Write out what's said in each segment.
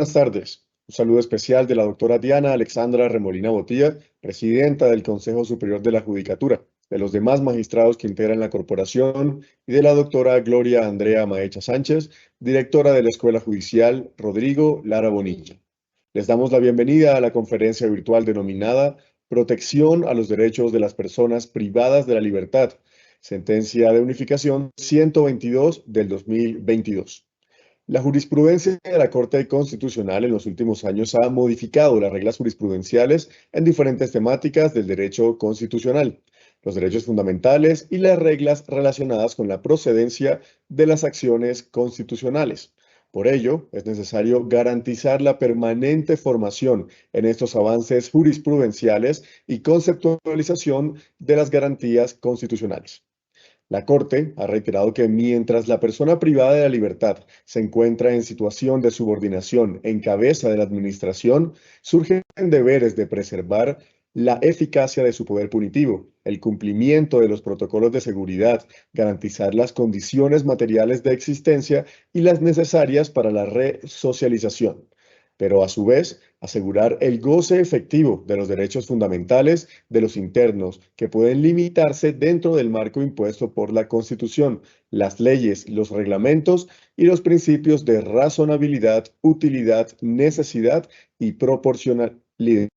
buenas tardes. Un saludo especial de la doctora Diana Alexandra Remolina Botía, presidenta del Consejo Superior de la Judicatura, de los demás magistrados que integran la corporación y de la doctora Gloria Andrea Maecha Sánchez, directora de la Escuela Judicial Rodrigo Lara Bonilla. Les damos la bienvenida a la conferencia virtual denominada Protección a los derechos de las personas privadas de la libertad, sentencia de unificación 122 del 2022. La jurisprudencia de la Corte Constitucional en los últimos años ha modificado las reglas jurisprudenciales en diferentes temáticas del derecho constitucional, los derechos fundamentales y las reglas relacionadas con la procedencia de las acciones constitucionales. Por ello, es necesario garantizar la permanente formación en estos avances jurisprudenciales y conceptualización de las garantías constitucionales. La Corte ha reiterado que mientras la persona privada de la libertad se encuentra en situación de subordinación en cabeza de la administración, surgen deberes de preservar la eficacia de su poder punitivo, el cumplimiento de los protocolos de seguridad, garantizar las condiciones materiales de existencia y las necesarias para la resocialización, pero a su vez asegurar el goce efectivo de los derechos fundamentales de los internos que pueden limitarse dentro del marco impuesto por la Constitución, las leyes, los reglamentos y los principios de razonabilidad, utilidad, necesidad y proporcionalidad.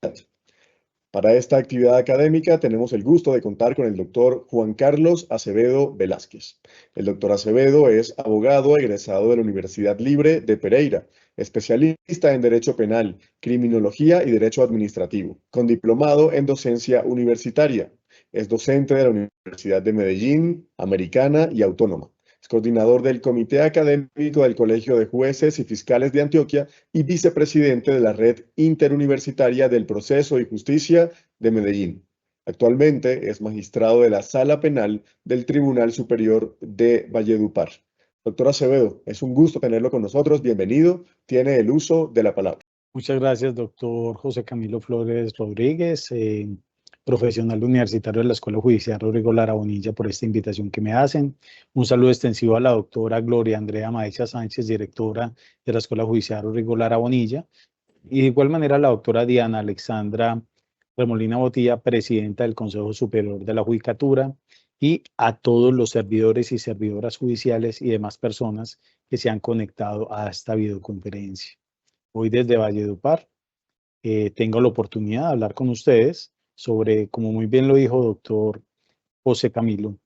Para esta actividad académica tenemos el gusto de contar con el doctor Juan Carlos Acevedo Velázquez. El doctor Acevedo es abogado egresado de la Universidad Libre de Pereira, especialista en Derecho Penal, Criminología y Derecho Administrativo, con diplomado en docencia universitaria. Es docente de la Universidad de Medellín, Americana y Autónoma. Es coordinador del Comité Académico del Colegio de Jueces y Fiscales de Antioquia y vicepresidente de la Red Interuniversitaria del Proceso y Justicia de Medellín. Actualmente es magistrado de la Sala Penal del Tribunal Superior de Valledupar. Doctor Acevedo, es un gusto tenerlo con nosotros. Bienvenido. Tiene el uso de la palabra. Muchas gracias, doctor José Camilo Flores Rodríguez, profesional universitario de la Escuela Judicial Rodrigo Lara Bonilla, por esta invitación que me hacen. Un saludo extensivo a la doctora Gloria Andrea Maecha Sánchez, directora de la Escuela Judicial Rodrigo Lara Bonilla, y de igual manera a la doctora Diana Alexandra Remolina Botía, presidenta del Consejo Superior de la Judicatura, y a todos los servidores y servidoras judiciales y demás personas que se han conectado a esta videoconferencia. Hoy desde Valledupar tengo la oportunidad de hablar con ustedes sobre, como muy bien lo dijo doctor José Camilo,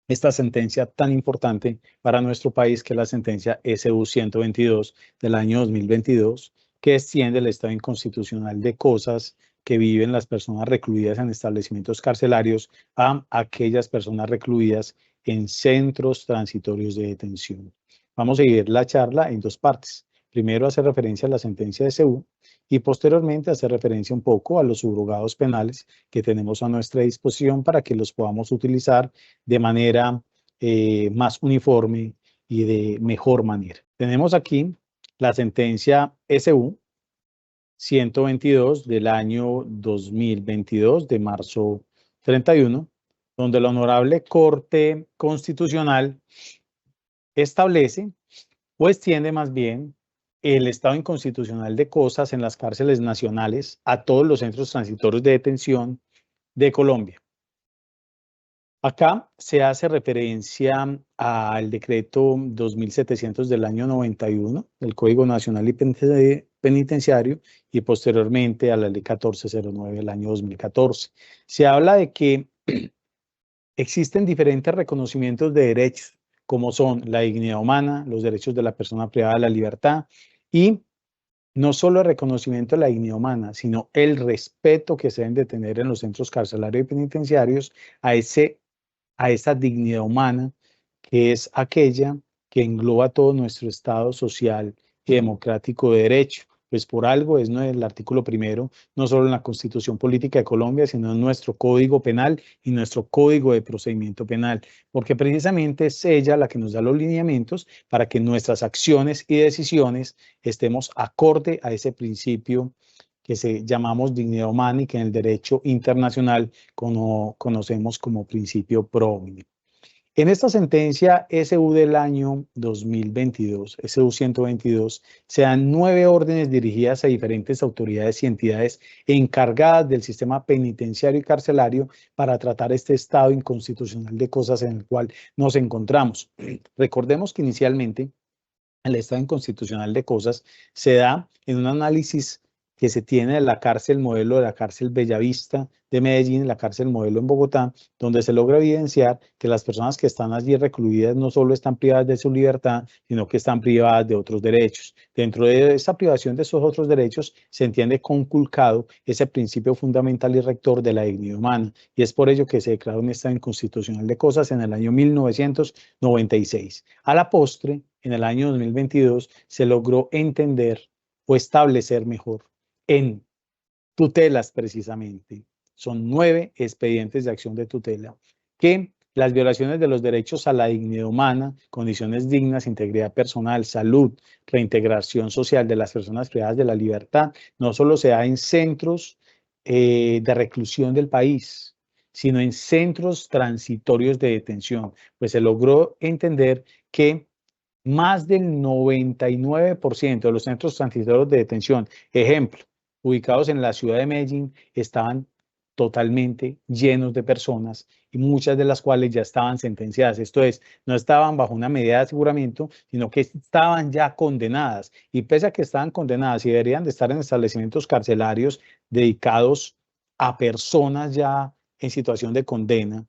esta sentencia tan importante para nuestro país, que es la sentencia SU 122 del año 2022, que extiende el estado inconstitucional de cosas que viven las personas recluidas en establecimientos carcelarios a aquellas personas recluidas en centros transitorios de detención. Vamos a seguir la charla en dos partes. Primero hacer referencia a la sentencia de SU y posteriormente hacer referencia un poco a los subrogados penales que tenemos a nuestra disposición para que los podamos utilizar de manera más uniforme y de mejor manera. Tenemos aquí la sentencia SU 122 del año 2022 de marzo 31, donde la Honorable Corte Constitucional establece o extiende más bien el estado inconstitucional de cosas en las cárceles nacionales a todos los centros transitorios de detención de Colombia. Acá se hace referencia al decreto 2700 del año 91 del Código Nacional y Penitenciario y posteriormente a la ley 1409 del año 2014. Se habla de que existen diferentes reconocimientos de derechos, como son la dignidad humana, los derechos de la persona privada de la libertad y no solo el reconocimiento de la dignidad humana, sino el respeto que se deben de tener en los centros carcelarios y penitenciarios a esa dignidad humana, que es aquella que engloba todo nuestro Estado social y democrático de derecho. Pues por algo es el artículo primero, no solo en la Constitución Política de Colombia, sino en nuestro Código Penal y nuestro Código de Procedimiento Penal, porque precisamente es ella la que nos da los lineamientos para que nuestras acciones y decisiones estemos acorde a ese principio que llamamos dignidad humana y que en el derecho internacional conocemos como principio pro homine. En esta sentencia SU del año 2022, SU 122, se dan 9 órdenes dirigidas a diferentes autoridades y entidades encargadas del sistema penitenciario y carcelario para tratar este estado inconstitucional de cosas en el cual nos encontramos. Recordemos que inicialmente el estado inconstitucional de cosas se da en un análisis que se tiene de la cárcel modelo de la cárcel Bellavista de Medellín, la cárcel modelo en Bogotá, donde se logra evidenciar que las personas que están allí recluidas no solo están privadas de su libertad, sino que están privadas de otros derechos. Dentro de esa privación de esos otros derechos se entiende conculcado ese principio fundamental y rector de la dignidad humana, y es por ello que se declaró un estado inconstitucional de cosas en el año 1996. A la postre, en el año 2022, se logró entender o establecer mejor en tutelas precisamente. Son 9 expedientes de acción de tutela que las violaciones de los derechos a la dignidad humana, condiciones dignas, integridad personal, salud, reintegración social de las personas privadas de la libertad, no solo se da en centros de reclusión del país, sino en centros transitorios de detención, pues se logró entender que más del 99% de los centros transitorios de detención, ejemplo, ubicados en la ciudad de Medellín, estaban totalmente llenos de personas y muchas de las cuales ya estaban sentenciadas. Esto es, no estaban bajo una medida de aseguramiento, sino que estaban ya condenadas. Y pese a que estaban condenadas y deberían de estar en establecimientos carcelarios dedicados a personas ya en situación de condena,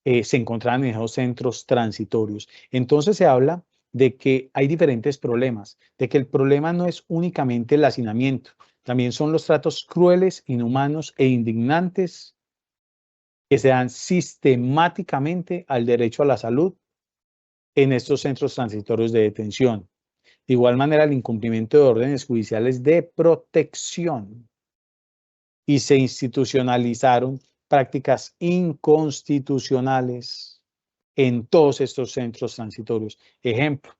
se encontraban en esos centros transitorios. Entonces se habla de que hay diferentes problemas, de que el problema no es únicamente el hacinamiento, también son los tratos crueles, inhumanos e indignantes que se dan sistemáticamente al derecho a la salud en estos centros transitorios de detención. De igual manera, el incumplimiento de órdenes judiciales de protección y se institucionalizaron prácticas inconstitucionales en todos estos centros transitorios. Ejemplo,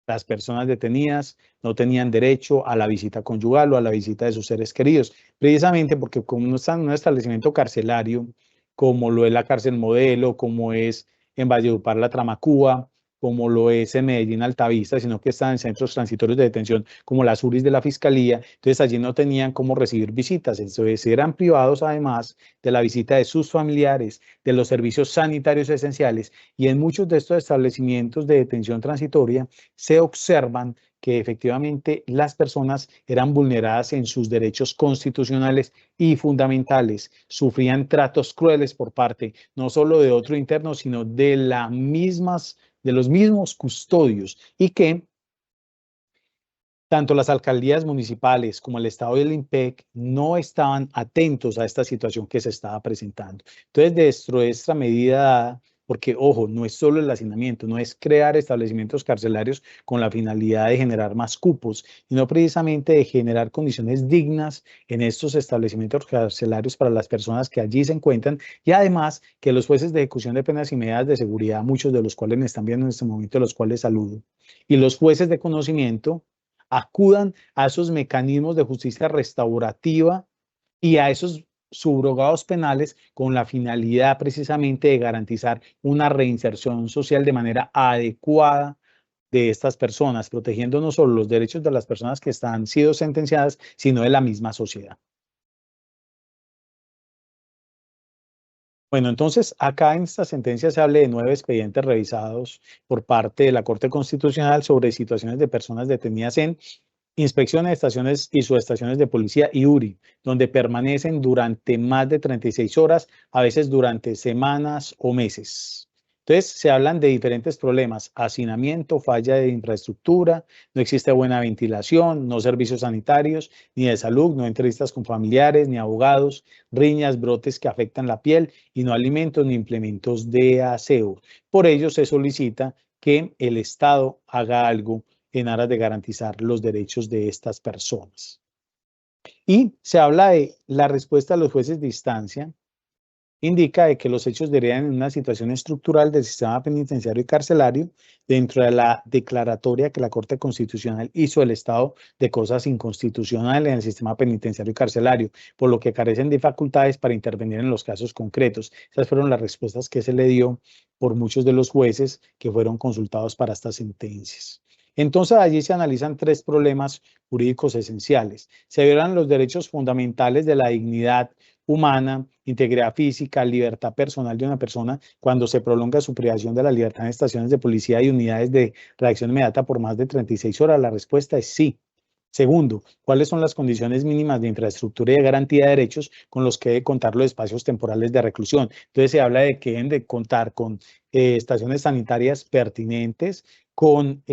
las personas detenidas no tenían derecho a la visita conyugal o a la visita de sus seres queridos, precisamente porque como no están en un establecimiento carcelario, como lo es la cárcel modelo, como es en Valledupar la Tramacúa, como lo es en Medellín Altavista, sino que están en centros transitorios de detención como las URIs de la Fiscalía, entonces allí no tenían cómo recibir visitas, entonces eran privados además de la visita de sus familiares, de los servicios sanitarios esenciales, y en muchos de estos establecimientos de detención transitoria se observan que efectivamente las personas eran vulneradas en sus derechos constitucionales y fundamentales, sufrían tratos crueles por parte no solo de otro interno, sino de los mismos custodios, y que tanto las alcaldías municipales como el Estado y el IMPEC no estaban atentos a esta situación que se estaba presentando. Entonces, dentro de esta medida dada, porque ojo, no es solo el hacinamiento, no es crear establecimientos carcelarios con la finalidad de generar más cupos, sino precisamente de generar condiciones dignas en estos establecimientos carcelarios para las personas que allí se encuentran, y además que los jueces de ejecución de penas y medidas de seguridad, muchos de los cuales me están viendo en este momento, los cuales saludo, y los jueces de conocimiento, acudan a esos mecanismos de justicia restaurativa y a esos subrogados penales con la finalidad precisamente de garantizar una reinserción social de manera adecuada de estas personas, protegiendo no solo los derechos de las personas que han sido sentenciadas, sino de la misma sociedad. Bueno, entonces acá en esta sentencia se habla de 9 expedientes revisados por parte de la Corte Constitucional sobre situaciones de personas detenidas en inspecciones de estaciones y subestaciones de policía y URI, donde permanecen durante más de 36 horas, a veces durante semanas o meses. Entonces, se hablan de diferentes problemas: hacinamiento, falla de infraestructura, no existe buena ventilación, no servicios sanitarios, ni de salud, no entrevistas con familiares, ni abogados, riñas, brotes que afectan la piel y no alimentos ni implementos de aseo. Por ello, se solicita que el Estado haga algo en aras de garantizar los derechos de estas personas. Y se habla de la respuesta de los jueces de instancia indica de que los hechos derivan en una situación estructural del sistema penitenciario y carcelario dentro de la declaratoria que la Corte Constitucional hizo del estado de cosas inconstitucional en el sistema penitenciario y carcelario, por lo que carecen de facultades para intervenir en los casos concretos. Esas fueron las respuestas que se le dio por muchos de los jueces que fueron consultados para estas sentencias. Entonces, allí se analizan tres problemas jurídicos esenciales. Se violan los derechos fundamentales de la dignidad humana, integridad física, libertad personal de una persona cuando se prolonga su privación de la libertad en estaciones de policía y unidades de reacción inmediata por más de 36 horas. La respuesta es sí. Segundo, ¿cuáles son las condiciones mínimas de infraestructura y de garantía de derechos con los que debe contar los espacios temporales de reclusión? Entonces se habla de que deben de contar con estaciones sanitarias pertinentes, con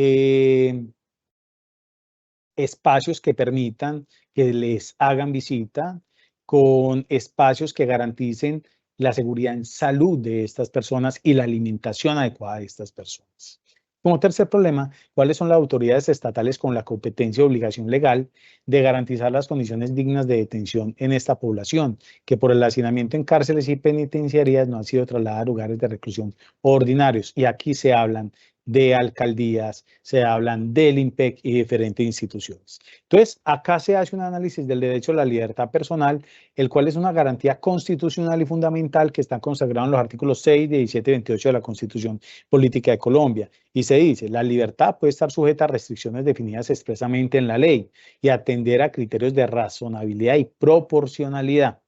espacios que permitan que les hagan visita, con espacios que garanticen la seguridad en salud de estas personas y la alimentación adecuada de estas personas. Como tercer problema, ¿cuáles son las autoridades estatales con la competencia y obligación legal de garantizar las condiciones dignas de detención en esta población, que por el hacinamiento en cárceles y penitenciarías no han sido trasladadas a lugares de reclusión ordinarios? Y aquí se hablan de alcaldías, se hablan del INPEC y diferentes instituciones. Entonces, acá se hace un análisis del derecho a la libertad personal, el cual es una garantía constitucional y fundamental que está consagrado en los artículos 6, 17 y 28 de la Constitución Política de Colombia. Y se dice, la libertad puede estar sujeta a restricciones definidas expresamente en la ley y atender a criterios de razonabilidad y proporcionalidad.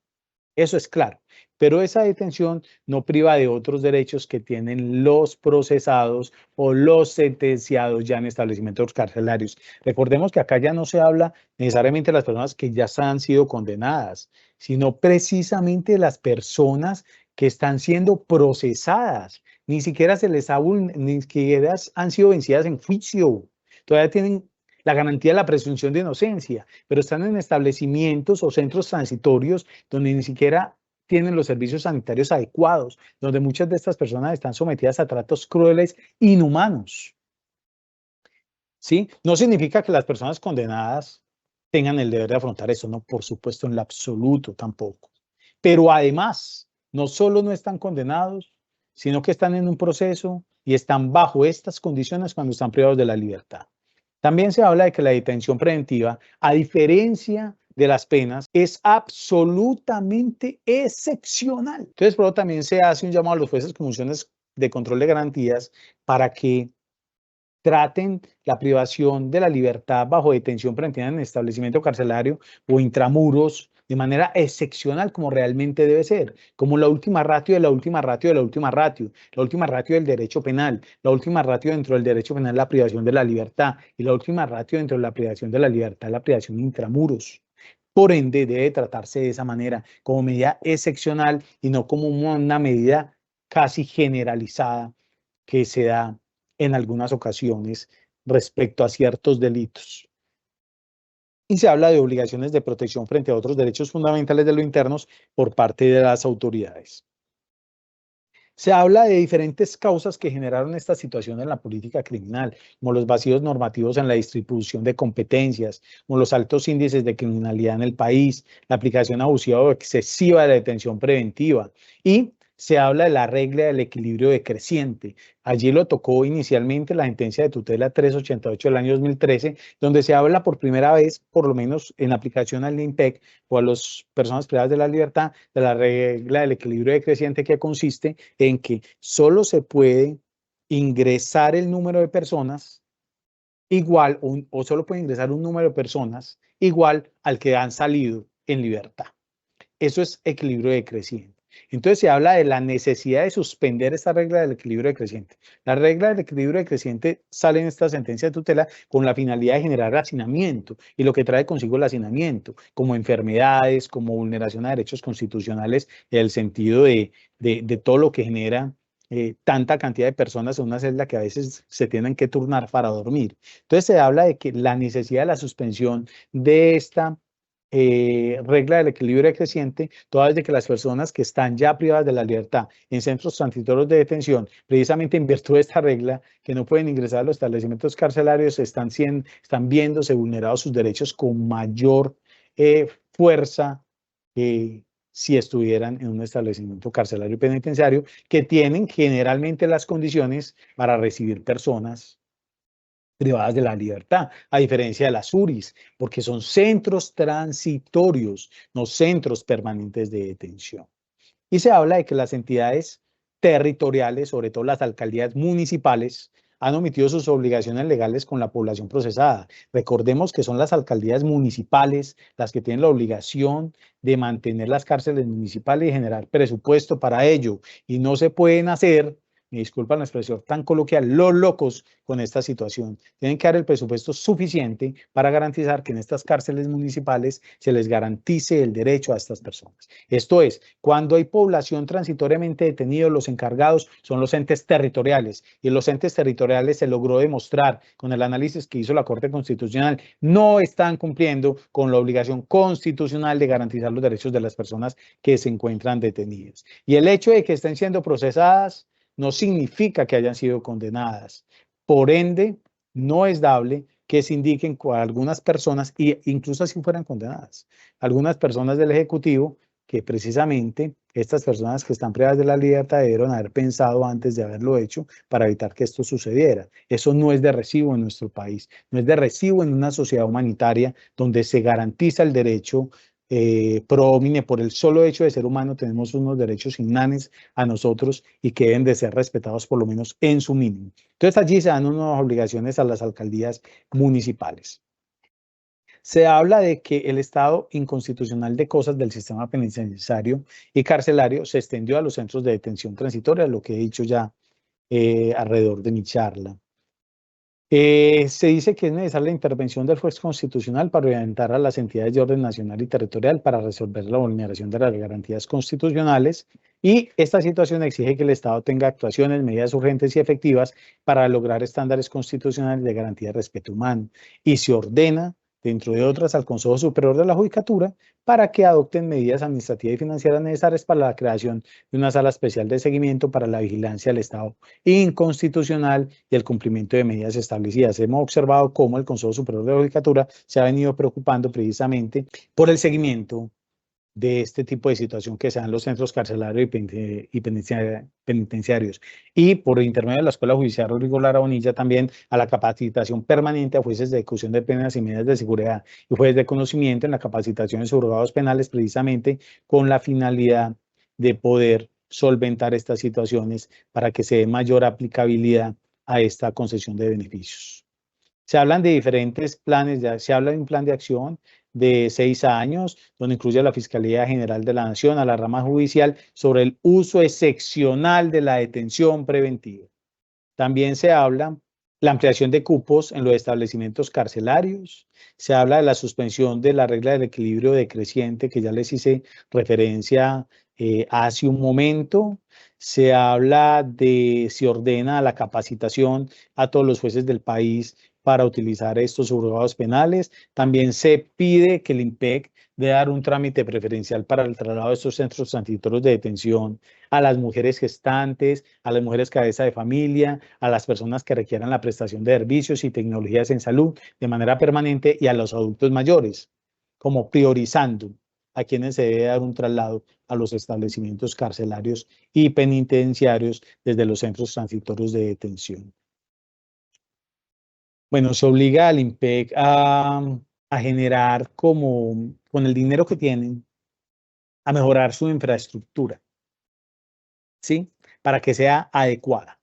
Eso es claro, pero esa detención no priva de otros derechos que tienen los procesados o los sentenciados ya en establecimientos carcelarios. Recordemos que acá ya no se habla necesariamente de las personas que ya han sido condenadas, sino precisamente de las personas que están siendo procesadas. Ni siquiera ni siquiera han sido vencidas en juicio. Todavía tienen la garantía de la presunción de inocencia, pero están en establecimientos o centros transitorios donde ni siquiera tienen los servicios sanitarios adecuados, donde muchas de estas personas están sometidas a tratos crueles, inhumanos. ¿Sí? No significa que las personas condenadas tengan el deber de afrontar eso, no, por supuesto, en lo absoluto tampoco. Pero además, no solo no están condenados, sino que están en un proceso y están bajo estas condiciones cuando están privados de la libertad. También se habla de que la detención preventiva, a diferencia de las penas, es absolutamente excepcional. Entonces, por eso también se hace un llamado a los jueces con funciones de control de garantías para que traten la privación de la libertad bajo detención preventiva en establecimiento carcelario o intramuros de manera excepcional, como realmente debe ser, como la última ratio de la última ratio de la última ratio, la última ratio del derecho penal, la última ratio dentro del derecho penal, la privación de la libertad, y la última ratio dentro de la privación de la libertad, la privación intramuros. Por ende, debe tratarse de esa manera, como medida excepcional y no como una medida casi generalizada que se da en algunas ocasiones respecto a ciertos delitos. Y se habla de obligaciones de protección frente a otros derechos fundamentales de los internos por parte de las autoridades. Se habla de diferentes causas que generaron esta situación en la política criminal, como los vacíos normativos en la distribución de competencias, como los altos índices de criminalidad en el país, la aplicación abusiva o excesiva de la detención preventiva y se habla de la regla del equilibrio decreciente. Allí lo tocó inicialmente la sentencia de tutela 388 del año 2013, donde se habla por primera vez, por lo menos en aplicación al INPEC o a las personas privadas de la libertad, de la regla del equilibrio decreciente, que consiste en que solo se puede ingresar el número de personas igual o solo puede ingresar un número de personas igual al que han salido en libertad. Eso es equilibrio decreciente. Entonces se habla de la necesidad de suspender esta regla del equilibrio decreciente. La regla del equilibrio decreciente sale en esta sentencia de tutela con la finalidad de generar hacinamiento y lo que trae consigo el hacinamiento, como enfermedades, como vulneración a derechos constitucionales, en el sentido de todo lo que genera tanta cantidad de personas en una celda que a veces se tienen que turnar para dormir. Entonces se habla de que la necesidad de la suspensión de esta regla del equilibrio decreciente, toda vez de que las personas que están ya privadas de la libertad en centros transitorios de detención, precisamente en virtud de esta regla, que no pueden ingresar a los establecimientos carcelarios, están viéndose vulnerados sus derechos con mayor fuerza si estuvieran en un establecimiento carcelario y penitenciario, que tienen generalmente las condiciones para recibir personas privadas de la libertad, a diferencia de las URIs, porque son centros transitorios, no centros permanentes de detención. Y se habla de que las entidades territoriales, sobre todo las alcaldías municipales, han omitido sus obligaciones legales con la población procesada. Recordemos que son las alcaldías municipales las que tienen la obligación de mantener las cárceles municipales y generar presupuesto para ello. Y no se pueden hacer, me disculpan la expresión tan coloquial, los locos con esta situación. Tienen que dar el presupuesto suficiente para garantizar que en estas cárceles municipales se les garantice el derecho a estas personas. Esto es, cuando hay población transitoriamente detenida, los encargados son los entes territoriales, y los entes territoriales se logró demostrar con el análisis que hizo la Corte Constitucional, no están cumpliendo con la obligación constitucional de garantizar los derechos de las personas que se encuentran detenidas. Y el hecho de que estén siendo procesadas no significa que hayan sido condenadas. Por ende, no es dable que se indiquen con algunas personas, e incluso si fueran condenadas, algunas personas del Ejecutivo, que precisamente estas personas que están privadas de la libertad debieron haber pensado antes de haberlo hecho para evitar que esto sucediera. Eso no es de recibo en nuestro país, no es de recibo en una sociedad humanitaria donde se garantiza el derecho pro homine. Por el solo hecho de ser humano tenemos unos derechos innanes a nosotros y que deben de ser respetados por lo menos en su mínimo. Entonces allí se dan unas obligaciones a las alcaldías municipales. Se habla de que el estado inconstitucional de cosas del sistema penitenciario y carcelario se extendió a los centros de detención transitoria, lo que he dicho ya alrededor de mi charla. Se dice que es necesaria la intervención del juez constitucional para orientar a las entidades de orden nacional y territorial para resolver la vulneración de las garantías constitucionales, y esta situación exige que el Estado tenga actuaciones, medidas urgentes y efectivas para lograr estándares constitucionales de garantía de respeto humano, y se ordena, dentro de otras, al Consejo Superior de la Judicatura para que adopten medidas administrativas y financieras necesarias para la creación de una sala especial de seguimiento para la vigilancia del Estado inconstitucional y el cumplimiento de medidas establecidas. Hemos observado cómo el Consejo Superior de la Judicatura se ha venido preocupando precisamente por el seguimiento de este tipo de situación que se dan en los centros carcelarios y penitenciarios, y por intermedio de la Escuela Judicial Rodrigo Lara Bonilla también a la capacitación permanente a jueces de ejecución de penas y medidas de seguridad y jueces de conocimiento en la capacitación de juzgados penales, precisamente con la finalidad de poder solventar estas situaciones para que se dé mayor aplicabilidad a esta concesión de beneficios. Se hablan de diferentes planes, ya se habla de un plan de acción de 6 años, donde incluye a la Fiscalía General de la Nación, a la rama judicial, sobre el uso excepcional de la detención preventiva. También se habla la ampliación de cupos en los establecimientos carcelarios, se habla de la suspensión de la regla del equilibrio decreciente, que ya les hice referencia hace un momento. Se habla de, se ordena la capacitación a todos los jueces del país para utilizar estos juzgados penales. También se pide que el IMPEC debe dar un trámite preferencial para el traslado de estos centros transitorios de detención a las mujeres gestantes, a las mujeres cabeza de familia, a las personas que requieran la prestación de servicios y tecnologías en salud de manera permanente, y a los adultos mayores, como priorizando a quienes se debe dar un traslado a los establecimientos carcelarios y penitenciarios desde los centros transitorios de detención. Bueno, se obliga al IMPEC a generar, como con el dinero que tienen, a mejorar su infraestructura, ¿sí? Para que sea adecuada.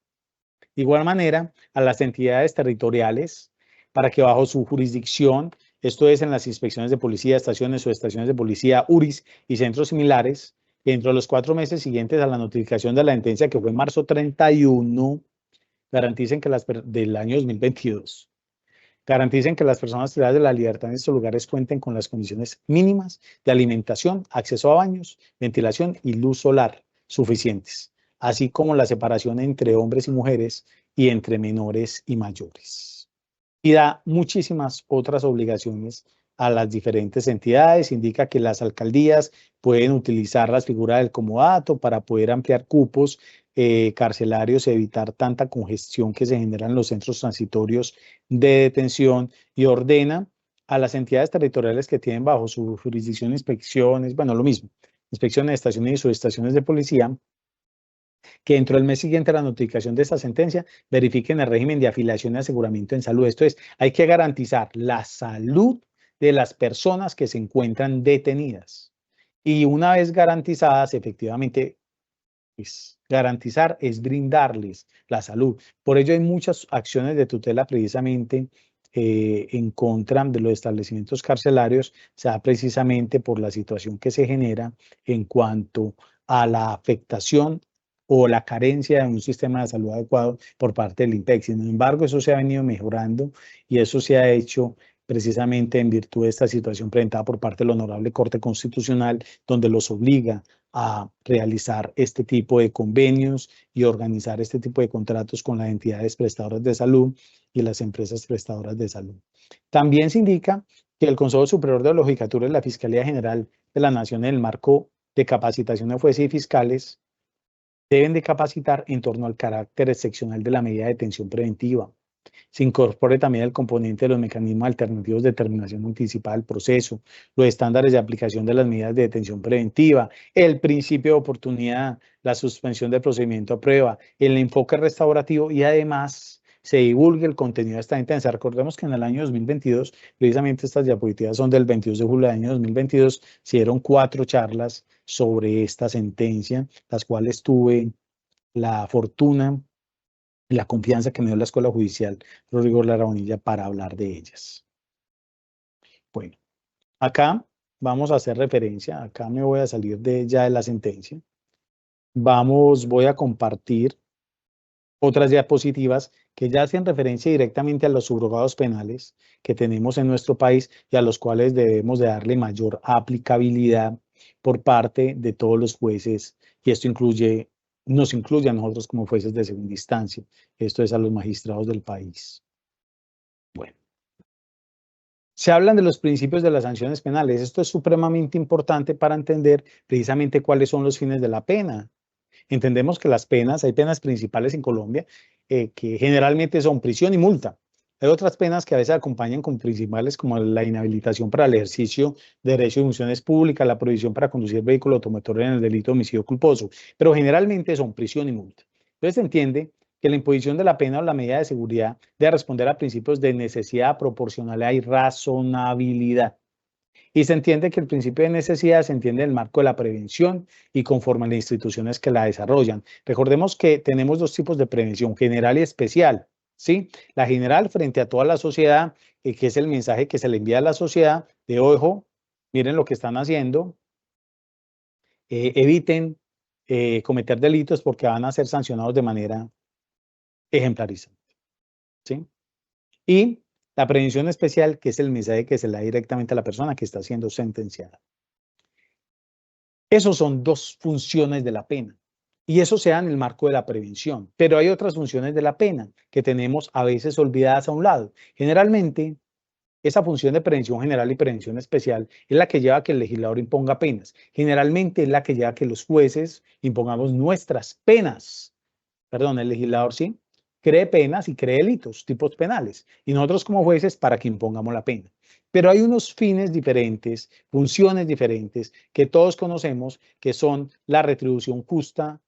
De igual manera, a las entidades territoriales, para que bajo su jurisdicción, esto es en las inspecciones de policía, estaciones o estaciones de policía, URIs y centros similares, dentro de los 4 meses siguientes a la notificación de la sentencia, que fue en marzo 31, garanticen que del año 2022, garanticen que las personas privadas de la libertad en estos lugares cuenten con las condiciones mínimas de alimentación, acceso a baños, ventilación y luz solar suficientes, así como la separación entre hombres y mujeres y entre menores y mayores. Y da muchísimas otras obligaciones a las diferentes entidades. Indica que las alcaldías pueden utilizar las figuras del comodato para poder ampliar cupos carcelarios, evitar tanta congestión que se genera en los centros transitorios de detención, y ordena a las entidades territoriales que tienen bajo su jurisdicción inspecciones, bueno, lo mismo, inspecciones de estaciones y subestaciones de policía, que dentro del mes siguiente a la notificación de esta sentencia verifiquen el régimen de afiliación y aseguramiento en salud. Esto es, hay que garantizar la salud de las personas que se encuentran detenidas. Y una vez garantizadas, efectivamente, pues, garantizar es brindarles la salud. Por ello hay muchas acciones de tutela precisamente en contra de los establecimientos carcelarios, sea precisamente por la situación que se genera en cuanto a la afectación o la carencia de un sistema de salud adecuado por parte del INPEC. Sin embargo, eso se ha venido mejorando y eso se ha hecho precisamente en virtud de esta situación presentada por parte de la Honorable Corte Constitucional, donde los obliga a realizar este tipo de convenios y organizar este tipo de contratos con las entidades prestadoras de salud y las empresas prestadoras de salud. También se indica que el Consejo Superior de la Judicatura y la Fiscalía General de la Nación, en el marco de capacitación de jueces y fiscales, deben de capacitar en torno al carácter excepcional de la medida de detención preventiva. Se incorpore también el componente de los mecanismos alternativos de terminación anticipada del proceso, los estándares de aplicación de las medidas de detención preventiva, el principio de oportunidad, la suspensión del procedimiento a prueba, el enfoque restaurativo y además se divulgue el contenido de esta sentencia. Recordemos que en el año 2022, precisamente estas diapositivas son del 22 de julio del año 2022, se dieron 4 charlas sobre esta sentencia, las cuales tuve la fortuna y la confianza que me dio la Escuela Judicial Rodrigo Lara Bonilla para hablar de ellas. Bueno, acá vamos a hacer referencia, acá me voy a salir ya de la sentencia. Voy a compartir otras diapositivas que ya hacen referencia directamente a los subrogados penales que tenemos en nuestro país y a los cuales debemos de darle mayor aplicabilidad por parte de todos los jueces, y esto nos incluye a nosotros como jueces de segunda instancia, esto es a los magistrados del país. Bueno, se hablan de los principios de las sanciones penales. Esto es supremamente importante para entender precisamente cuáles son los fines de la pena. Entendemos que hay penas principales en Colombia que generalmente son prisión y multa. Hay otras penas que a veces acompañan con principales como la inhabilitación para el ejercicio de derechos y funciones públicas, la prohibición para conducir vehículo automotor en el delito de homicidio culposo, pero generalmente son prisión y multa. Entonces se entiende que la imposición de la pena o la medida de seguridad debe responder a principios de necesidad, proporcionalidad y razonabilidad. Y se entiende que el principio de necesidad se entiende en el marco de la prevención y conforme a las instituciones que la desarrollan. Recordemos que tenemos 2 tipos de prevención, general y especial, ¿sí? La general frente a toda la sociedad, que es el mensaje que se le envía a la sociedad de, ojo, miren lo que están haciendo, eviten cometer delitos porque van a ser sancionados de manera ejemplarizante, ¿sí? Y la prevención especial, que es el mensaje que se le da directamente a la persona que está siendo sentenciada. Esos son 2 funciones de la pena y eso se da en el marco de la prevención, pero hay otras funciones de la pena que tenemos a veces olvidadas a un lado. Generalmente, esa función de prevención general y prevención especial es la que lleva a que el legislador imponga penas. Generalmente es la que lleva a que los jueces impongamos nuestras penas. Perdón, el legislador sí cree penas y cree delitos, tipos penales, y nosotros como jueces para que impongamos la pena. Pero hay unos fines diferentes, funciones diferentes que todos conocemos, que son la retribución justa.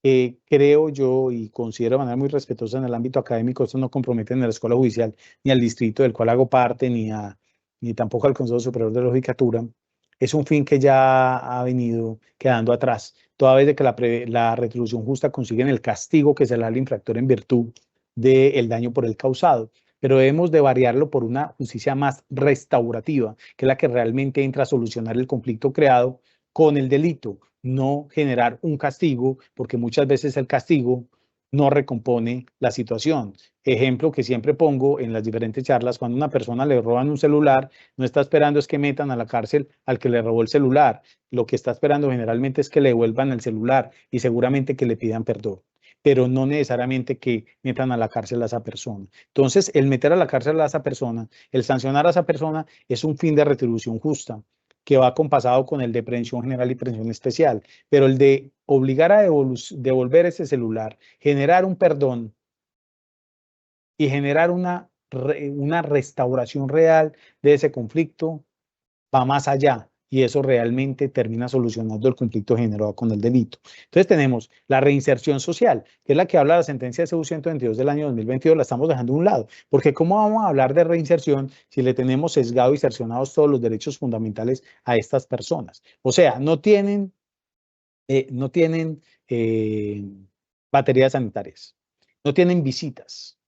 Creo yo y considero de manera muy respetuosa en el ámbito académico, esto no compromete ni a la Escuela Judicial, ni al distrito del cual hago parte, ni tampoco al Consejo Superior de la Judicatura. Es un fin que ya ha venido quedando atrás, toda vez de que la retribución justa consigue el castigo que se le da al infractor en virtud del daño por el causado. Pero debemos de variarlo por una justicia más restaurativa, que es la que realmente entra a solucionar el conflicto creado con el delito, no generar un castigo, porque muchas veces el castigo no recompone la situación. Ejemplo que siempre pongo en las diferentes charlas, cuando a una persona le roban un celular, no está esperando es que metan a la cárcel al que le robó el celular, lo que está esperando generalmente es que le devuelvan el celular y seguramente que le pidan perdón, pero no necesariamente que metan a la cárcel a esa persona. Entonces, el meter a la cárcel a esa persona, el sancionar a esa persona es un fin de retribución justa, que va compasado con el de prevención general y prevención especial, pero el de obligar a devolver ese celular, generar un perdón y generar una restauración real de ese conflicto, va más allá y eso realmente termina solucionando el conflicto generado con el delito. Entonces tenemos la reinserción social, que es la que habla la sentencia CU 122 del año 2022, la estamos dejando a un lado, porque ¿cómo vamos a hablar de reinserción si le tenemos sesgado y cercenados todos los derechos fundamentales a estas personas? O sea, no tienen baterías sanitarias, no tienen visitas,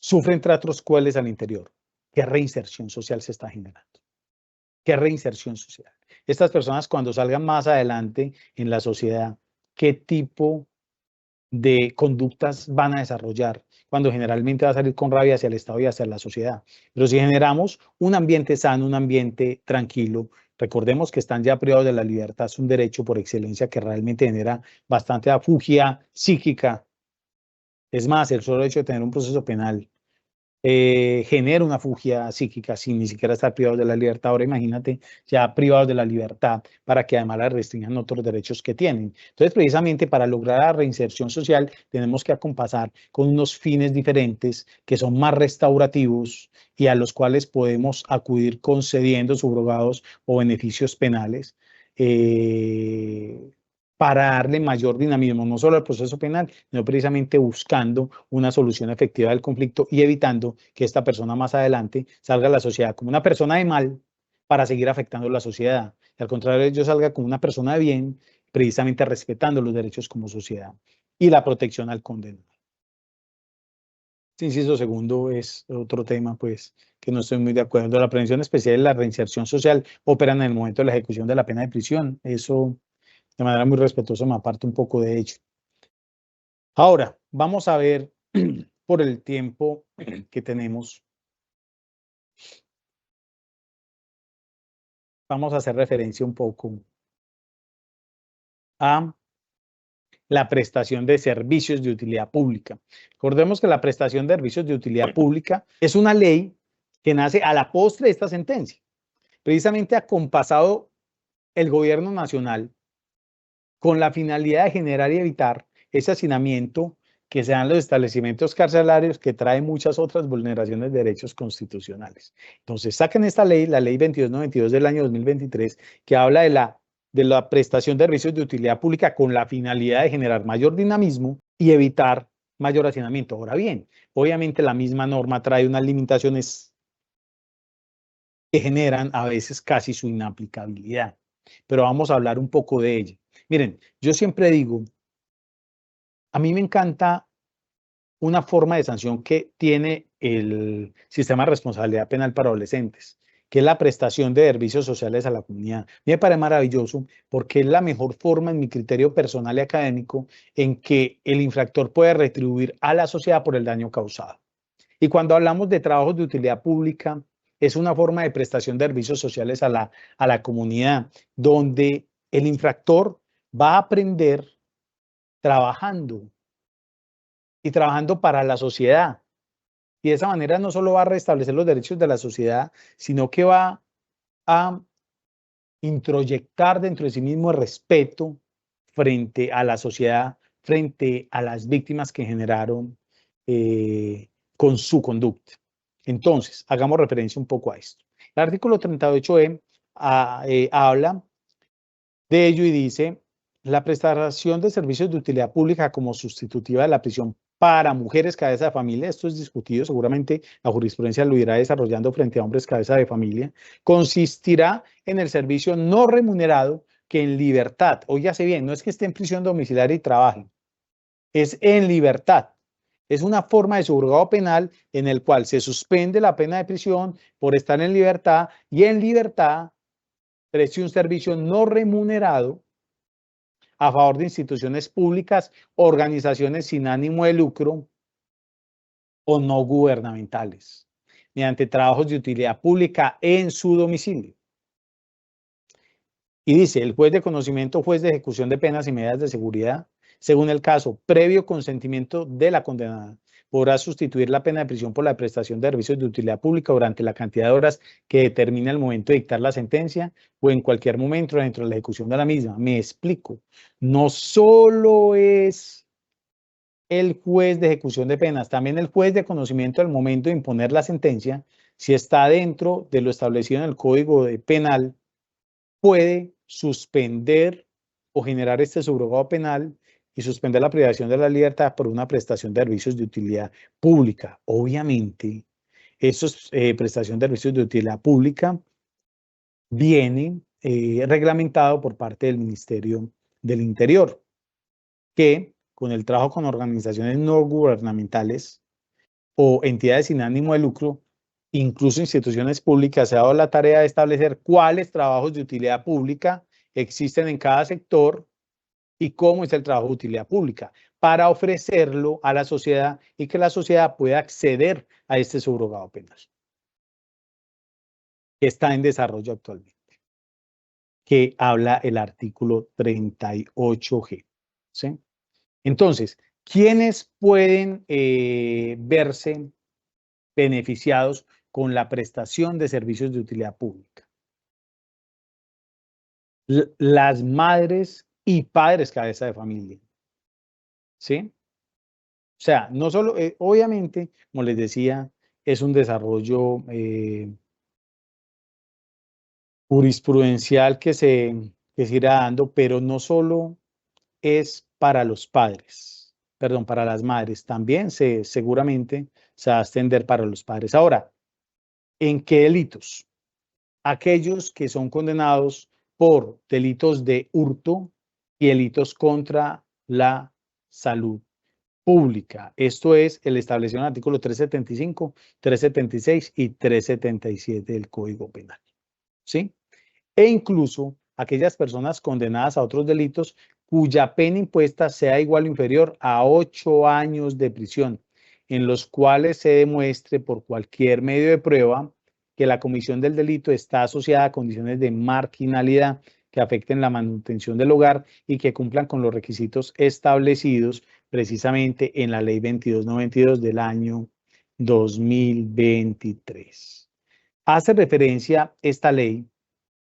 sufren tratos crueles al interior. ¿Qué reinserción social se está generando? ¿Qué reinserción social? Estas personas cuando salgan más adelante en la sociedad, ¿qué tipo de conductas van a desarrollar? Cuando generalmente va a salir con rabia hacia el Estado y hacia la sociedad. Pero si generamos un ambiente sano, un ambiente tranquilo, recordemos que están ya privados de la libertad, es un derecho por excelencia que realmente genera bastante afugia psíquica. Es más, el solo hecho de tener un proceso penal genera una fugia psíquica sin ni siquiera estar privados de la libertad. Ahora imagínate ya privados de la libertad para que además la restringan otros derechos que tienen. Entonces, precisamente para lograr la reinserción social tenemos que acompasar con unos fines diferentes que son más restaurativos y a los cuales podemos acudir concediendo subrogados o beneficios penales. Para darle mayor dinamismo, no solo al proceso penal, sino precisamente buscando una solución efectiva del conflicto y evitando que esta persona más adelante salga a la sociedad como una persona de mal para seguir afectando a la sociedad. Y al contrario, yo salga como una persona de bien, precisamente respetando los derechos como sociedad y la protección al condenado. Inciso segundo es otro tema, pues, que no estoy muy de acuerdo. La prevención especial y la reinserción social operan en el momento de la ejecución de la pena de prisión. Eso de manera muy respetuosa me aparto un poco de ello. Ahora, vamos a ver por el tiempo que tenemos. Vamos a hacer referencia un poco a la prestación de servicios de utilidad pública. Recordemos que la prestación de servicios de utilidad pública es una ley que nace a la postre de esta sentencia. Precisamente acompasado el gobierno nacional con la finalidad de generar y evitar ese hacinamiento que se dan en los establecimientos carcelarios, que trae muchas otras vulneraciones de derechos constitucionales. Entonces, saquen esta ley, la ley 2292 del año 2023, que habla de la prestación de servicios de utilidad pública con la finalidad de generar mayor dinamismo y evitar mayor hacinamiento. Ahora bien, obviamente la misma norma trae unas limitaciones que generan a veces casi su inaplicabilidad, pero vamos a hablar un poco de ella. Miren, yo siempre digo, a mí me encanta una forma de sanción que tiene el sistema de responsabilidad penal para adolescentes, que es la prestación de servicios sociales a la comunidad. Me parece maravilloso porque es la mejor forma, en mi criterio personal y académico, en que el infractor puede retribuir a la sociedad por el daño causado. Y cuando hablamos de trabajos de utilidad pública, es una forma de prestación de servicios sociales a la comunidad, donde el infractor va a aprender trabajando y trabajando para la sociedad. Y de esa manera no solo va a restablecer los derechos de la sociedad, sino que va a introyectar dentro de sí mismo el respeto frente a la sociedad, frente a las víctimas que generaron con su conducta. Entonces, hagamos referencia un poco a esto. El artículo 38E habla de ello y dice: la prestación de servicios de utilidad pública como sustitutiva de la prisión para mujeres cabeza de familia, esto es discutido, seguramente la jurisprudencia lo irá desarrollando frente a hombres cabeza de familia, consistirá en el servicio no remunerado que en libertad, óigase bien, no es que esté en prisión domiciliaria y trabaje, es en libertad. Es una forma de subrogado penal en el cual se suspende la pena de prisión por estar en libertad y en libertad preste un servicio no remunerado a favor de instituciones públicas, organizaciones sin ánimo de lucro o no gubernamentales, mediante trabajos de utilidad pública en su domicilio. Y dice, el juez de conocimiento, juez de ejecución de penas y medidas de seguridad, según el caso, previo consentimiento de la condenada, podrá sustituir la pena de prisión por la prestación de servicios de utilidad pública durante la cantidad de horas que determine el momento de dictar la sentencia o en cualquier momento dentro de la ejecución de la misma. Me explico. No solo es el juez de ejecución de penas, también el juez de conocimiento al momento de imponer la sentencia si está dentro de lo establecido en el Código Penal, puede suspender o generar este subrogado penal y suspender la privación de la libertad por una prestación de servicios de utilidad pública. Obviamente, esas prestación de servicios de utilidad pública viene reglamentado por parte del Ministerio del Interior, que con el trabajo con organizaciones no gubernamentales o entidades sin ánimo de lucro, incluso instituciones públicas, se ha dado la tarea de establecer cuáles trabajos de utilidad pública existen en cada sector y cómo es el trabajo de utilidad pública, para ofrecerlo a la sociedad y que la sociedad pueda acceder a este subrogado penal, que está en desarrollo actualmente, que habla el artículo 38G. ¿Sí? Entonces, ¿quiénes pueden verse beneficiados con la prestación de servicios de utilidad pública? Las madres y padres cabeza de familia. ¿Sí? O sea, no solo, obviamente, como les decía, es un desarrollo jurisprudencial que se irá dando, pero no solo es para los padres, perdón, para las madres, también seguramente se va a extender para los padres. Ahora, ¿en qué delitos? Aquellos que son condenados por delitos de hurto y delitos contra la salud pública. Esto es el establecido en el artículo 375, 376 y 377 del Código Penal. ¿Sí? E incluso aquellas personas condenadas a otros delitos cuya pena impuesta sea igual o inferior a 8 años de prisión, en los cuales se demuestre por cualquier medio de prueba que la comisión del delito está asociada a condiciones de marginalidad que afecten la manutención del hogar y que cumplan con los requisitos establecidos precisamente en la Ley 2292 del año 2023. Hace referencia esta ley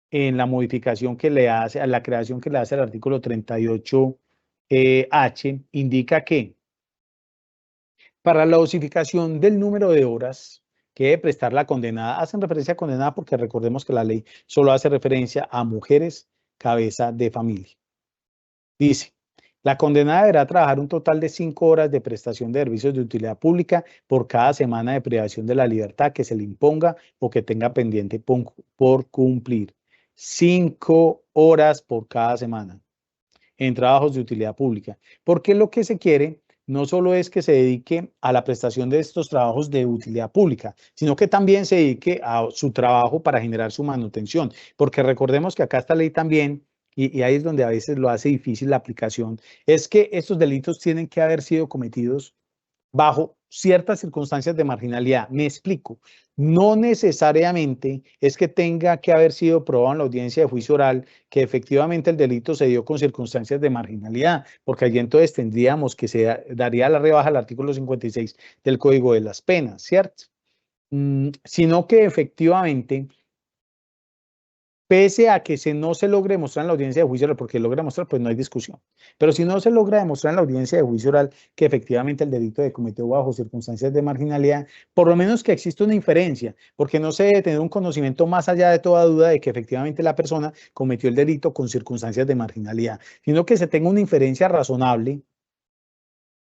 en la modificación que le hace, a la creación que le hace el artículo 38H, indica que para la dosificación del número de horas que debe prestar la condenada, hacen referencia a condenada porque recordemos que la ley solo hace referencia a mujeres cabeza de familia. Dice, la condenada deberá trabajar un total de 5 horas de prestación de servicios de utilidad pública por cada semana de privación de la libertad que se le imponga o que tenga pendiente por cumplir. 5 horas por cada semana en trabajos de utilidad pública, porque lo que se quiere no solo es que se dedique a la prestación de estos trabajos de utilidad pública, sino que también se dedique a su trabajo para generar su manutención, porque recordemos que acá esta ley también, y ahí es donde a veces lo hace difícil la aplicación, es que estos delitos tienen que haber sido cometidos bajo ciertas circunstancias de marginalidad. Me explico. No necesariamente es que tenga que haber sido probado en la audiencia de juicio oral que efectivamente el delito se dio con circunstancias de marginalidad, porque allí entonces tendríamos que se daría la rebaja al artículo 56 del Código de las Penas, ¿cierto? Sino que efectivamente, pese a que no se logre demostrar en la audiencia de juicio oral, porque logra demostrar, pues no hay discusión. Pero si no se logra demostrar en la audiencia de juicio oral que efectivamente el delito se cometió bajo circunstancias de marginalidad, por lo menos que existe una inferencia, porque no se debe tener un conocimiento más allá de toda duda de que efectivamente la persona cometió el delito con circunstancias de marginalidad, sino que se tenga una inferencia razonable,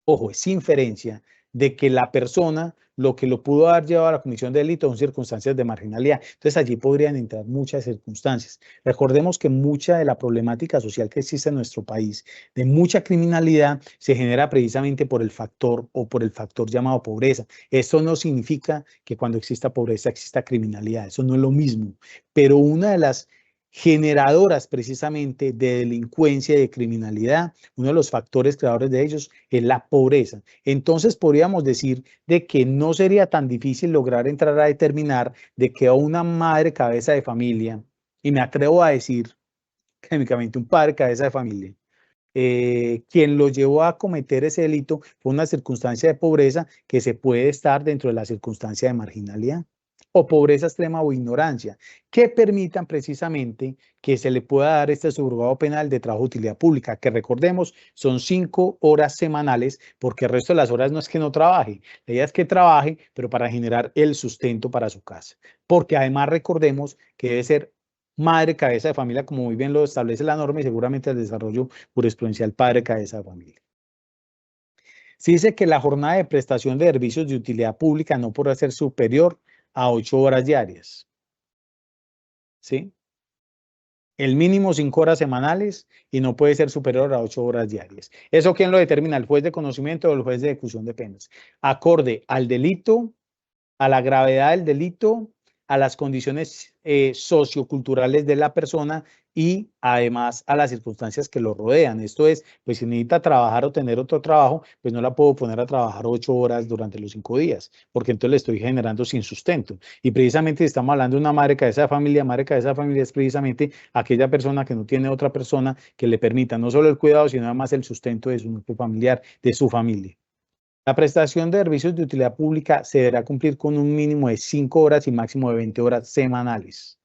ojo, es inferencia, de que la persona lo que lo pudo haber llevado a la comisión de delito son circunstancias de marginalidad. Entonces allí podrían entrar muchas circunstancias. Recordemos que mucha de la problemática social que existe en nuestro país, de mucha criminalidad, se genera precisamente por el factor o por el factor llamado pobreza. Esto no significa que cuando exista pobreza exista criminalidad, eso no es lo mismo, pero una de las generadoras precisamente de delincuencia y de criminalidad, uno de los factores creadores de ellos es la pobreza. Entonces podríamos decir de que no sería tan difícil lograr entrar a determinar de que a una madre cabeza de familia, y me atrevo a decir técnicamente un padre cabeza de familia, quien lo llevó a cometer ese delito fue una circunstancia de pobreza que se puede estar dentro de la circunstancia de marginalidad. o pobreza extrema o ignorancia, que permitan precisamente que se le pueda dar este subrogado penal de trabajo de utilidad pública, que recordemos son 5 horas semanales, porque el resto de las horas no es que no trabaje, la idea es que trabaje, pero para generar el sustento para su casa, porque además recordemos que debe ser madre cabeza de familia, como muy bien lo establece la norma y seguramente el desarrollo jurisprudencial padre cabeza de familia. Se dice que la jornada de prestación de servicios de utilidad pública no podrá ser superior a 8 horas diarias. ¿Sí? El mínimo 5 horas semanales y no puede ser superior a 8 horas diarias. ¿Eso quién lo determina? ¿El juez de conocimiento o el juez de ejecución de penas? Acorde al delito, a la gravedad del delito, a las condiciones socioculturales de la persona y además a las circunstancias que lo rodean. Esto es, pues si necesita trabajar o tener otro trabajo, pues no la puedo poner a trabajar 8 horas durante los 5 días, porque entonces le estoy generando sin sustento. Y precisamente si estamos hablando de una madre cabeza de familia es precisamente aquella persona que no tiene otra persona que le permita no solo el cuidado, sino además el sustento de su núcleo familiar, de su familia. La prestación de servicios de utilidad pública se deberá cumplir con un mínimo de 5 horas y máximo de 20 horas semanales.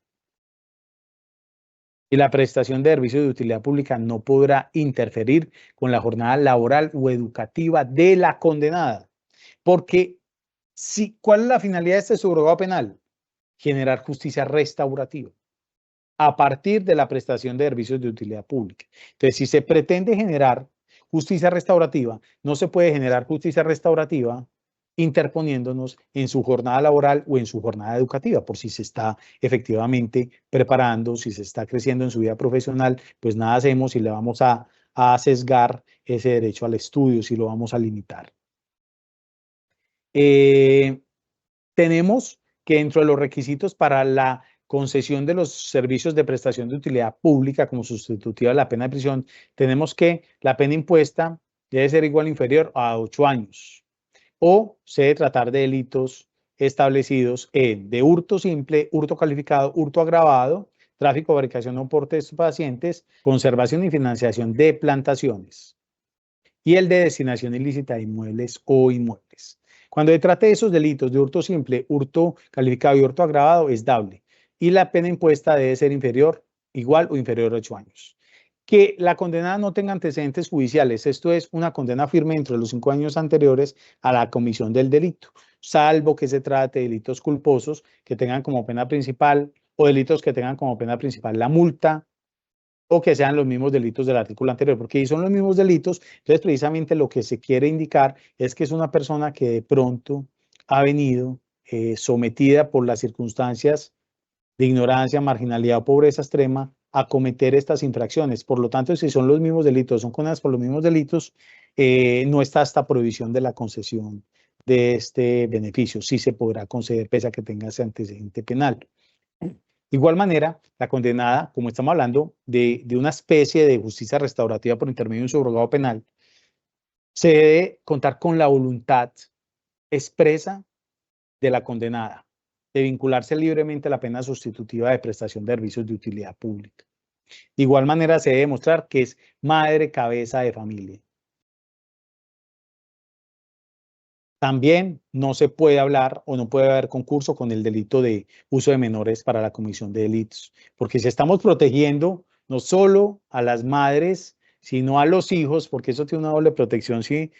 Y la prestación de servicios de utilidad pública no podrá interferir con la jornada laboral o educativa de la condenada. Porque, ¿cuál es la finalidad de este subrogado penal? Generar justicia restaurativa a partir de la prestación de servicios de utilidad pública. Entonces, si se pretende generar justicia restaurativa, no se puede generar justicia restaurativa interponiéndonos en su jornada laboral o en su jornada educativa, por si se está efectivamente preparando, si se está creciendo en su vida profesional, pues nada hacemos y le vamos a sesgar ese derecho al estudio, si lo vamos a limitar. Tenemos que dentro de los requisitos para la concesión de los servicios de prestación de utilidad pública como sustitutiva de la pena de prisión, tenemos que la pena impuesta debe ser igual o inferior a 8 años o se debe tratar de delitos establecidos en de hurto simple, hurto calificado, hurto agravado, tráfico, fabricación o porte de estupefacientes, conservación y financiación de plantaciones y el de destinación ilícita de inmuebles o inmuebles. Cuando se trate de esos delitos de hurto simple, hurto calificado y hurto agravado, es dable. Y la pena impuesta debe ser inferior, igual o inferior a 8 años. Que la condenada no tenga antecedentes judiciales, esto es una condena firme dentro de los 5 años anteriores a la comisión del delito, salvo que se trate de delitos culposos que tengan como pena principal o delitos que tengan como pena principal la multa, o que sean los mismos delitos del artículo anterior, porque si son los mismos delitos, entonces precisamente lo que se quiere indicar es que es una persona que de pronto ha venido sometida por las circunstancias de ignorancia, marginalidad o pobreza extrema a cometer estas infracciones. Por lo tanto, si son los mismos delitos, son condenadas por los mismos delitos, no está esta prohibición de la concesión de este beneficio. Sí se podrá conceder pese a que tenga ese antecedente penal. De igual manera, la condenada, como estamos hablando de una especie de justicia restaurativa por intermedio de un subrogado penal, se debe contar con la voluntad expresa de la condenada de vincularse libremente a la pena sustitutiva de prestación de servicios de utilidad pública. De igual manera, se debe demostrar que es madre cabeza de familia. También no se puede hablar o no puede haber concurso con el delito de uso de menores para la comisión de delitos, porque si estamos protegiendo no solo a las madres, sino a los hijos, porque eso tiene una doble protección, ¿sí?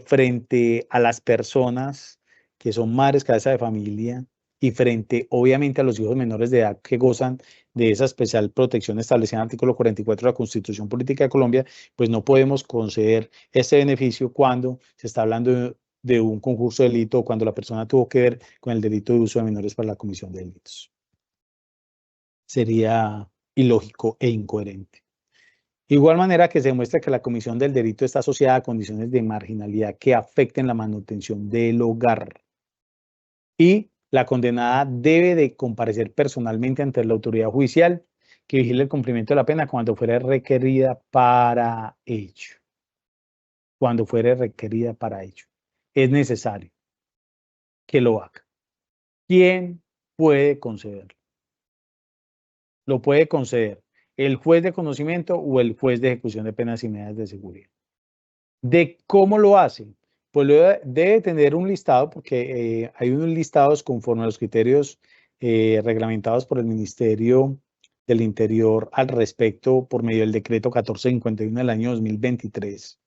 Frente a las personas que son madres cabeza de familia y frente, obviamente, a los hijos menores de edad que gozan de esa especial protección establecida en el artículo 44 de la Constitución Política de Colombia, pues no podemos conceder ese beneficio cuando se está hablando de un concurso de delito cuando la persona tuvo que ver con el delito de uso de menores para la comisión de delitos. Sería ilógico e incoherente. De igual manera que se demuestra que la comisión del delito está asociada a condiciones de marginalidad que afecten la manutención del hogar. Y la condenada debe de comparecer personalmente ante la autoridad judicial que vigile el cumplimiento de la pena cuando fuera requerida para ello. Cuando fuere requerida para ello. Es necesario que lo haga. ¿Quién puede concederlo? Lo puede conceder el juez de conocimiento o el juez de ejecución de penas y medidas de seguridad. ¿De cómo lo hace? Pues debe tener un listado, porque hay unos listados conforme a los criterios reglamentados por el Ministerio del Interior al respecto por medio del decreto 1451 del año 2023,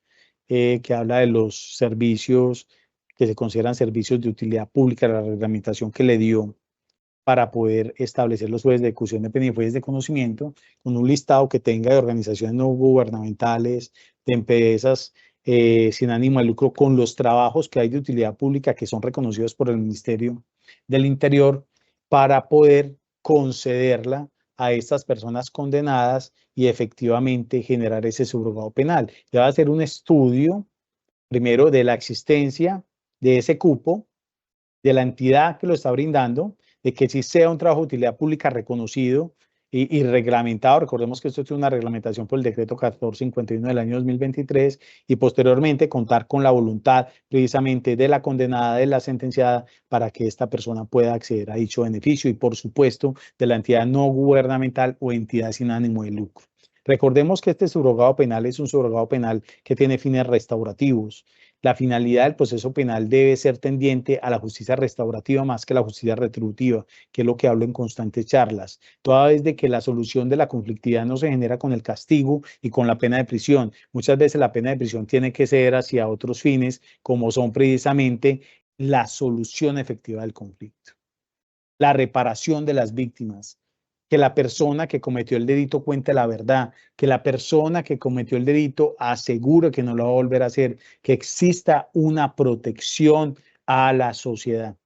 que habla de los servicios que se consideran servicios de utilidad pública, la reglamentación que le dio para poder establecer los jueces de ejecución de pena y jueces de conocimiento, con un listado que tenga de organizaciones no gubernamentales, de empresas sin ánimo de lucro, con los trabajos que hay de utilidad pública que son reconocidos por el Ministerio del Interior, para poder concederla a estas personas condenadas y efectivamente generar ese subrogado penal. Se va a hacer un estudio, primero, de la existencia de ese cupo, de la entidad que lo está brindando, de que sí sea un trabajo de utilidad pública reconocido y reglamentado. Recordemos que esto es una reglamentación por el decreto 1451 del año 2023, y posteriormente contar con la voluntad precisamente de la condenada, de la sentenciada, para que esta persona pueda acceder a dicho beneficio, y por supuesto de la entidad no gubernamental o entidad sin ánimo de lucro. Recordemos que este subrogado penal es un subrogado penal que tiene fines restaurativos. La finalidad del proceso penal debe ser tendiente a la justicia restaurativa más que la justicia retributiva, que es lo que hablo en constantes charlas. Toda vez de que la solución de la conflictividad no se genera con el castigo y con la pena de prisión. Muchas veces la pena de prisión tiene que ser hacia otros fines, como son precisamente la solución efectiva del conflicto, la reparación de las víctimas, que la persona que cometió el delito cuente la verdad, que la persona que cometió el delito asegure que no lo va a volver a hacer, que exista una protección a la sociedad.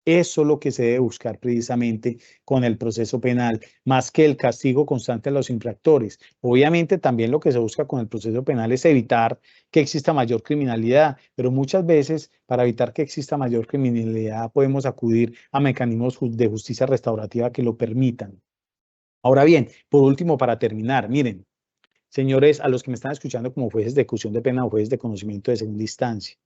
Eso es lo que se debe buscar precisamente con el proceso penal, más que el castigo constante a los infractores. Obviamente también lo que se busca con el proceso penal es evitar que exista mayor criminalidad, pero muchas veces para evitar que exista mayor criminalidad podemos acudir a mecanismos de justicia restaurativa que lo permitan. Ahora bien, por último, para terminar, miren, señores, a los que me están escuchando como jueces de ejecución de pena o jueces de conocimiento de segunda instancia,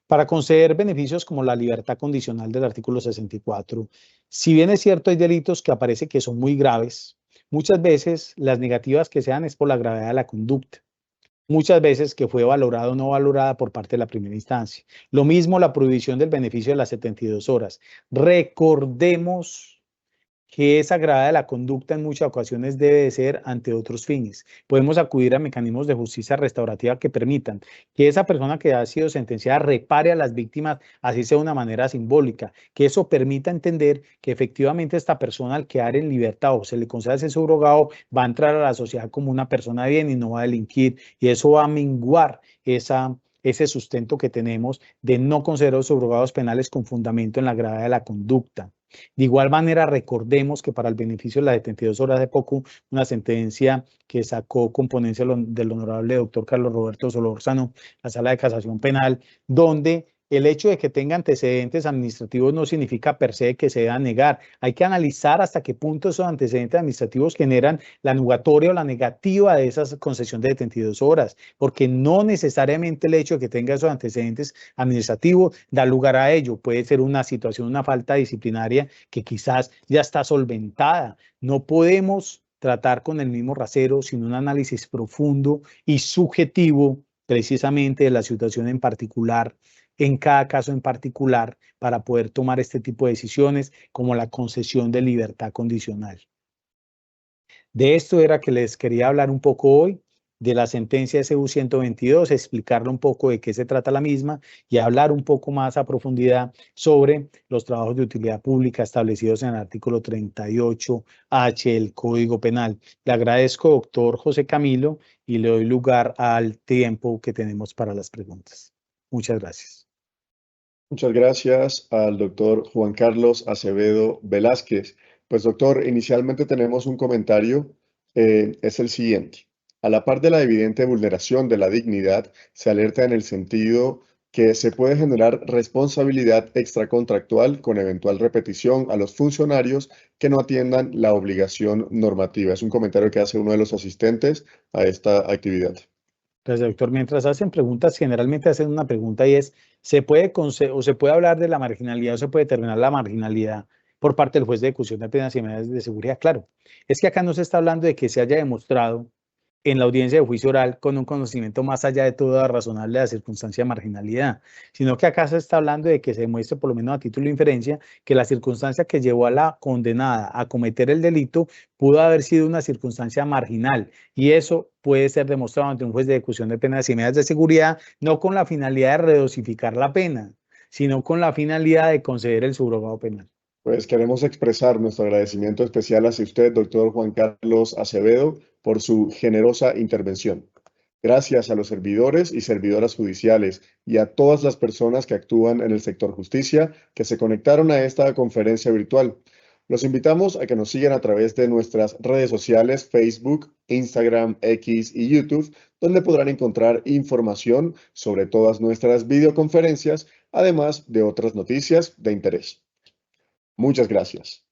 para conceder beneficios como la libertad condicional del artículo 64, si bien es cierto, hay delitos que aparece que son muy graves, muchas veces las negativas que se dan es por la gravedad de la conducta. Muchas veces que fue valorada o no valorada por parte de la primera instancia. Lo mismo la prohibición del beneficio de las 72 horas. Recordemos que esa grada de la conducta en muchas ocasiones debe de ser ante otros fines. Podemos acudir a mecanismos de justicia restaurativa que permitan que esa persona que ha sido sentenciada repare a las víctimas, así sea de una manera simbólica, que eso permita entender que efectivamente esta persona, al quedar en libertad o se le conceda ese subrogado, va a entrar a la sociedad como una persona bien y no va a delinquir, y eso va a menguar ese sustento que tenemos de no considerar los subrogados penales con fundamento en la gravedad de la conducta. De igual manera, recordemos que para el beneficio de las 72 horas, de poco, una sentencia que sacó con ponencia del honorable doctor Carlos Roberto Solórzano, la Sala de Casación Penal, donde el hecho de que tenga antecedentes administrativos no significa per se que se deba negar. Hay que analizar hasta qué punto esos antecedentes administrativos generan la nugatoria o la negativa de esa concesión de 72 horas, porque no necesariamente el hecho de que tenga esos antecedentes administrativos da lugar a ello. Puede ser una situación, una falta disciplinaria que quizás ya está solventada. No podemos tratar con el mismo rasero sin un análisis profundo y subjetivo precisamente de la situación en particular, en cada caso en particular, para poder tomar este tipo de decisiones como la concesión de libertad condicional. De esto era que les quería hablar un poco hoy, de la sentencia SU 122, explicarle un poco de qué se trata la misma y hablar un poco más a profundidad sobre los trabajos de utilidad pública establecidos en el artículo 38H del Código Penal. Le agradezco, doctor José Camilo, y le doy lugar al tiempo que tenemos para las preguntas. Muchas gracias. Muchas gracias al doctor Juan Carlos Acevedo Velázquez. Pues doctor, inicialmente tenemos un comentario, es el siguiente. A la par de la evidente vulneración de la dignidad, se alerta en el sentido que se puede generar responsabilidad extracontractual con eventual repetición a los funcionarios que no atiendan la obligación normativa. Es un comentario que hace uno de los asistentes a esta actividad. Gracias, doctor. Mientras hacen preguntas, generalmente hacen una pregunta, y es, ¿se puede hablar de la marginalidad o se puede determinar la marginalidad por parte del juez de ejecución de penas y medidas de seguridad? Claro, es que acá no se está hablando de que se haya demostrado en la audiencia de juicio oral con un conocimiento más allá de toda razonable de la circunstancia de marginalidad, sino que acá se está hablando de que se demuestre, por lo menos a título de inferencia, que la circunstancia que llevó a la condenada a cometer el delito pudo haber sido una circunstancia marginal, y eso puede ser demostrado ante un juez de ejecución de penas y medidas de seguridad, no con la finalidad de redosificar la pena, sino con la finalidad de conceder el subrogado penal. Pues queremos expresar nuestro agradecimiento especial hacia usted, doctor Juan Carlos Acevedo, por su generosa intervención. Gracias a los servidores y servidoras judiciales y a todas las personas que actúan en el sector justicia que se conectaron a esta conferencia virtual. Los invitamos a que nos sigan a través de nuestras redes sociales, Facebook, Instagram, X y YouTube, donde podrán encontrar información sobre todas nuestras videoconferencias, además de otras noticias de interés. Muchas gracias.